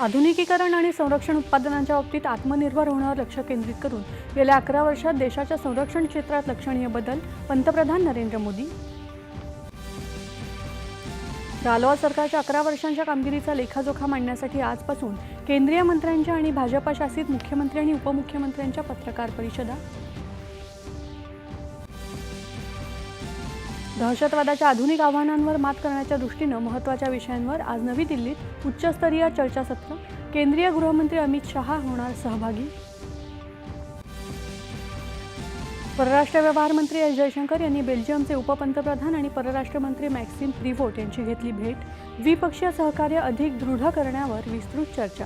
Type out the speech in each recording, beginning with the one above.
आधुनिकीकरण आणि संरक्षण उत्पादनांच्या बाबतीत आत्मनिर्भर होण्यावर लक्ष केंद्रित करून गेल्या 11 वर्षात देशाच्या संरक्षण क्षेत्रात लक्षणीय बदल, पंतप्रधान नरेंद्र मोदी. रालोआ सरकारच्या 11 वर्षांच्या कामगिरीचा लेखाजोखा मांडण्यासाठी आजपासून केंद्रीय मंत्र्यांच्या आणि भाजपा शासित मुख्यमंत्री आणि उपमुख्यमंत्र्यांच्या पत्रकार परिषदा. दहशतवादाच्या आधुनिक आव्हानांवर मात करण्याच्या दृष्टीनं महत्त्वाच्या विषयांवर आज नवी दिल्लीत उच्चस्तरीय चर्चासत्र. केंद्रीय गृहमंत्री अमित शहा होणार सहभागी. परराष्ट्र व्यवहार मंत्री एस जयशंकर यांनी बेल्जियमचे उपपंतप्रधान आणि परराष्ट्र मंत्री मॅक्सिम प्रिव्होट यांची घेतली भेट. द्विपक्षीय सहकार्य अधिक दृढ करण्यावर विस्तृत चर्चा.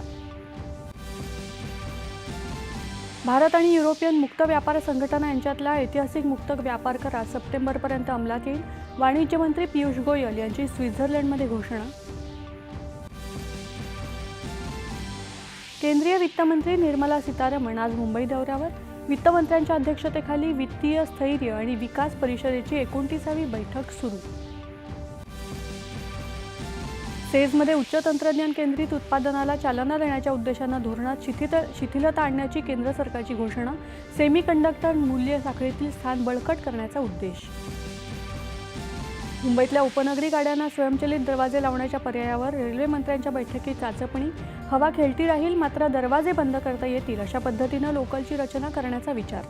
भारत आणि युरोपियन मुक्त व्यापार संघटना यांच्यातला ऐतिहासिक मुक्त व्यापार करार सप्टेंबरपर्यंत अंमलात येईल. वाणिज्य मंत्री पियुष गोयल यांची स्वित्झर्लंडमध्ये घोषणा. केंद्रीय वित्तमंत्री निर्मला सीतारमण आज मुंबई दौऱ्यावर. वित्तमंत्र्यांच्या अध्यक्षतेखाली वित्तीय स्थैर्य आणि विकास परिषदेची 29वी बैठक सुरू. सेझमध्ये उच्च तंत्रज्ञान केंद्रित उत्पादनाला चालना देण्याच्या उद्देशानं धोरणात शिथिलता आणण्याची केंद्र सरकारची घोषणा. सेमीकंडक्टर मूल्य साखळीतील स्थान बळकट करण्याचा उद्देश. मुंबईतल्या उपनगरी गाड्यांना स्वयंचलित दरवाजे लावण्याच्या पर्यायावर रेल्वे मंत्र्यांच्या बैठकीत चाचपणी. हवा खेळती राहील, मात्र दरवाजे बंद करता येतील अशा पद्धतीनं लोकलची रचना करण्याचा विचार.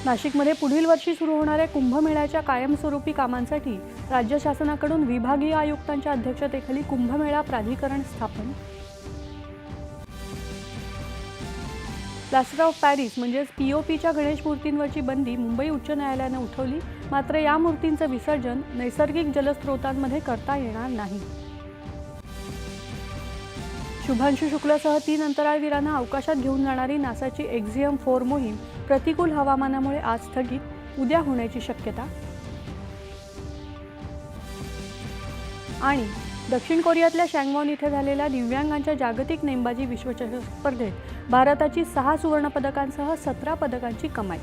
नाशिकमध्ये पुढील वर्षी सुरू होणाऱ्या कुंभमेळ्याच्या कायमस्वरूपी कामांसाठी राज्य शासनाकडून विभागीय आयुक्तांच्या अध्यक्षतेखाली कुंभमेळा प्राधिकरण स्थापन. प्लास्टर ऑफ पॅरिस म्हणजेच पीओपीच्या गणेश मूर्तींवरची बंदी मुंबई उच्च न्यायालयानं उठवली. मात्र या मूर्तींचं विसर्जन नैसर्गिक जलस्रोतांमध्ये करता येणार नाही. शुभांशु शुक्लसह 3 अंतराळवीरांना अवकाशात घेऊन जाणारी नासाची एक्झियम 4 मोहीम प्रतिकूल हवामानामुळे आज स्थगित. उद्या होण्याची शक्यता. आणि दक्षिण कोरियातल्या शँगवॉन इथे झालेल्या दिव्यांगांच्या जागतिक नेमबाजी विश्वचषक स्पर्धेत भारताची 6 सुवर्णपदकांसह 17 पदकांची कमाई.